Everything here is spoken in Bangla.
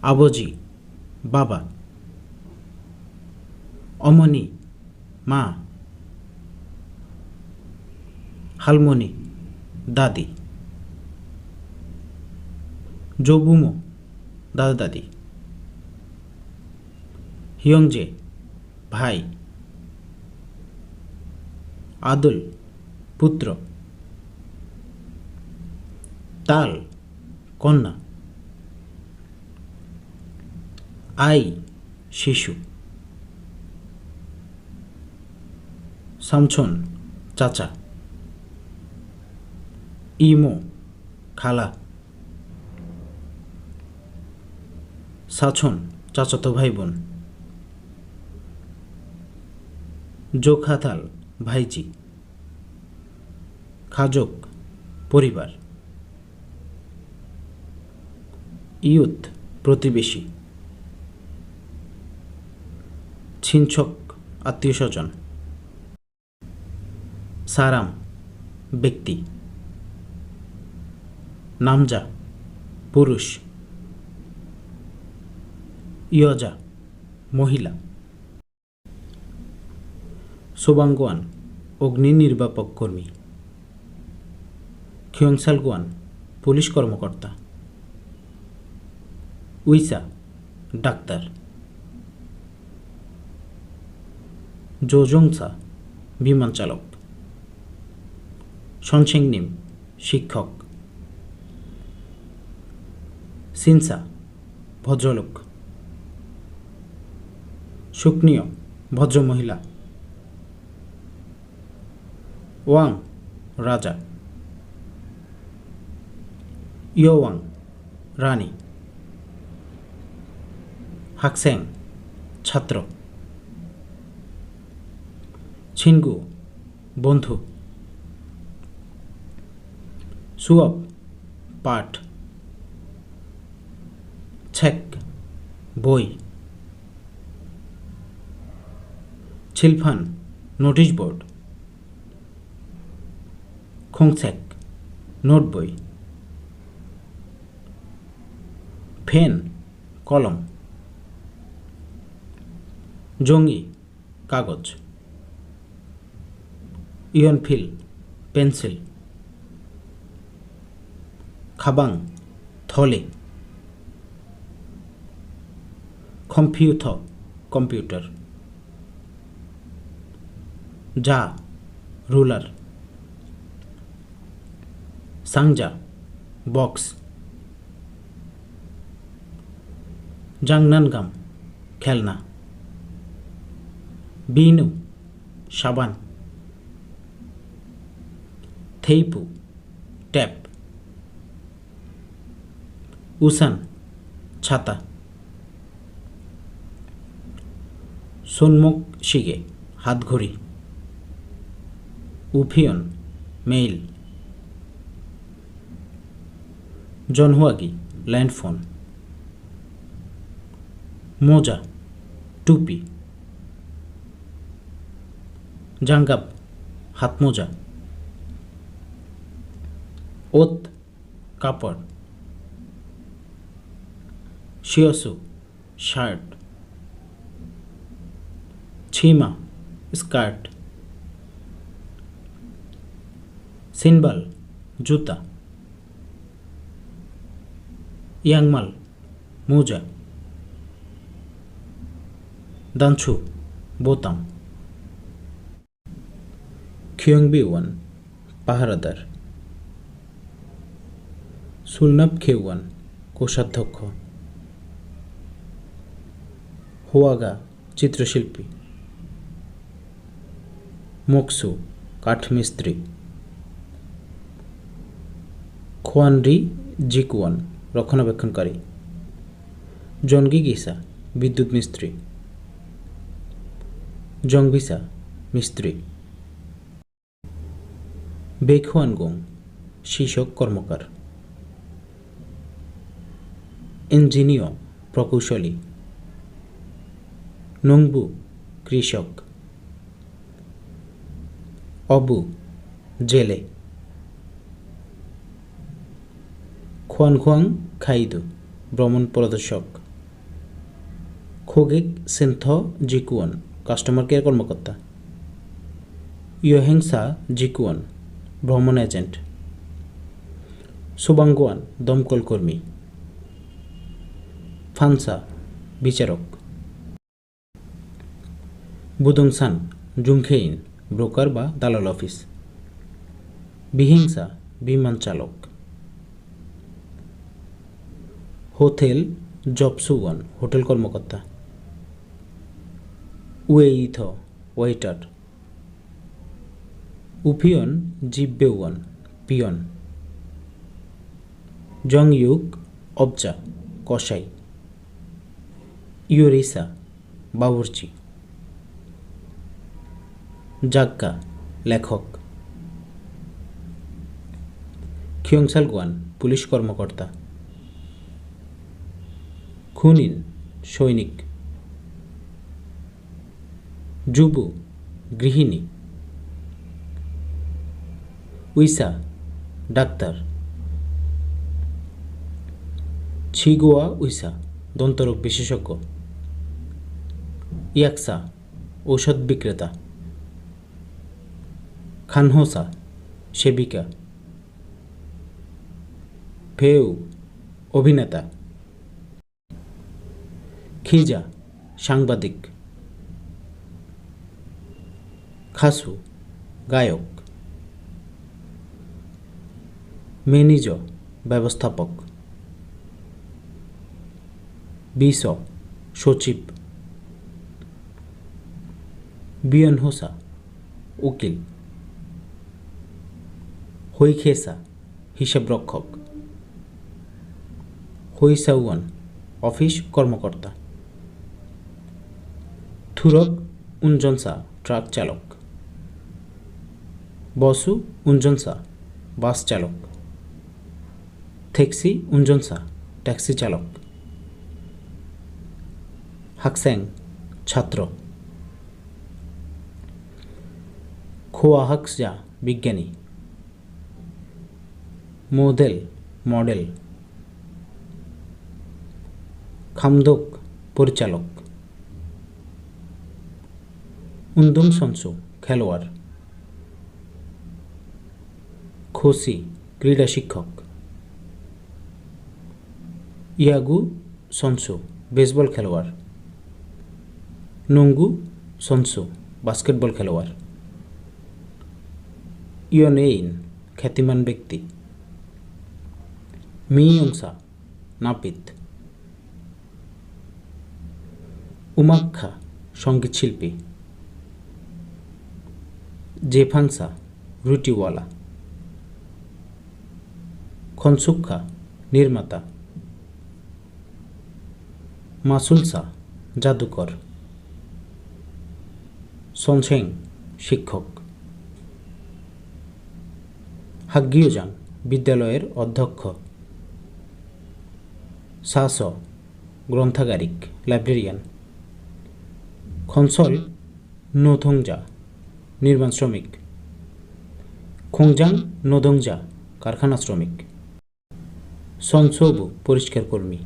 আবজি বাবা, অমনি মা, হালমনি দাদি, জৌবুমো দাদা দাদি, হিয়ংজে ভাই, আদুল পুত্র, তাল কন্যা, আই শিশু, সামছন চাচা, ইমো খালা, সাছন চাচাতো ভাই বোন, জোখাতাল ভাইজি, খাজক পরিবার, ইয়ুথ প্রতিবেশী, ছিনছক আত্মীয় স্বজন, সারাম ব্যক্তি, নামজা পুরুষ, ইয়জা মহিলা, সোবাঙ্গোয়ান অগ্নি নির্বাপক কর্মী, খিয়ংসালগোয়ান পুলিশ কর্মকর্তা, উইসা ডাক্তার, জোজংসা বিমান চালক, সনসেংনিম শিক্ষক, সিনসা ভদ্রলোক, শুকনিয় ভদ্রমহিলা, ওয়াং রাজা, ইয়োওয়াং রানী, হাকসেং ছাত্র, ছিনগু বন্ধু, সুয়ব পাঠ, ছেক বই, ছিলফান নোটিশ বোর্ড, খোংছেক নোট বই, ফেন কলম, জঙ্গি কাগজ, ইয়নফিল পেন্সিল, খাবাং থলে, কম্পিউথ কম্পিউটার, যা রুলার, সাংজা বক্স, জাংনানগাম খেলনা, বিনু সাবান, থেইপু ট্যাপ, উসান ছাতা, সোনমুখ শিগে হাতঘড়ি, উফিয়ন মেইল, জনহুয়াগি ল্যান্ডফোন, মোজা টুপি, জাঙ্গাব হাতমোজা, ওত কাপড়, শিয়সু শার্ট, ছিমা স্কার্ট, সিনবাল জুতা, ইয়াংমাল মোজা, দানছু বোতাম, খিয়ংবিওয়ান পাহারাদার, সুলনাব খেওয়ান কোষাধ্যক্ষ, হোয়াগা চিত্রশিল্পী, মোকসু কাঠমিস্ত্রি, খোয়ানরি জিকুয়ান রক্ষণাবেক্ষণকারী, জনগিগিসা বিদ্যুৎ মিস্ত্রি, জংবিসা মিস্ত্রি, বেখুয়ানগং শীর্ষক কর্মকার, ইঞ্জিনিয় প্রকৌশলী, নংবু কৃষক, অবু জেলে, খোয়ানখোয়াং খাইদু ভ্রমণ পরিদর্শক। খোগেক সেন্থ জিকুয়ন কাস্টমার কেয়ার কর্মকর্তা। ইয়োহেংসা জিকুয়ন ভ্রমণ এজেন্ট। সুবাঙ্গুয়ান দমকল কর্মী। ফানসা বিচারক। বুদংসান জুংখেইন ব্রোকার বা দালাল অফিস। বিহিংসা বিমান চালক। হোটেল জবসুওয়ান হোটেল কর্মকর্তা। উয়েইথ ওয়েটার। উপিয়ন জিব্বেওয়ান পিয়ন। জংইউক অবজা কসাই। ইয়োরিসা বাবুর্চি। জাক্কা লেখক। খিয়ংসালগুয়ান পুলিশ কর্মকর্তা। খুনিন সৈনিক। জুবু গৃহিণী। উইসা ডাক্তার। ছিগুয়া উইসা দন্তরোগ বিশেষজ্ঞ। ইয়াকসা ঔষধ বিক্রেতা। খানহোসা সেবিকা। ফেউ অভিনেতা। খিজা সাংবাদিক। খাসু গায়ক। মেনিজ ব্যবস্থাপক। বিস সচিব। বিয়নহোসা উকিল। হৈখেসা হিসাবরক্ষক। হৈসাউয়ান অফিস কর্মকর্তা। থুরক উনজনসা ট্রাক চালক। বসু উনজনসা বাস চালক। থেক্সি উনজনসা ট্যাক্সি চালক। হাকস্যাং ছাত্র। খোয়াহাকসা বিজ্ঞানী। মোদেল মডেল। খামদোক পরিচালক। উন্দুং সনসু খেলোয়াড়। খোসি ক্রীড়া শিক্ষক। ইয়াগু সনসু বেসবল খেলোয়াড়। নঙ্গু সনসু বাস্কেটবল খেলোয়াড়। ইয়নেইন খ্যাতিমান ব্যক্তি। মিয়ংসা নাপিত। উমাক্ষা সঙ্গীতশিল্পী। জেফাংসা রুটিওয়ালা। খনসুক্ষা নির্মাতা। মাসুলসা জাদুকর। সনসেং শিক্ষক। হাগ্গিওজাং বিদ্যালয়ের অধ্যক্ষ। সাস গ্রন্থাগারিক লাইব্রেরিয়ান। খনসল নোথংজা নির্মাণ শ্রমিক। খোংজাং নোদংজা কারখানা শ্রমিক। সনসোবু পরিষ্কার কর্মী।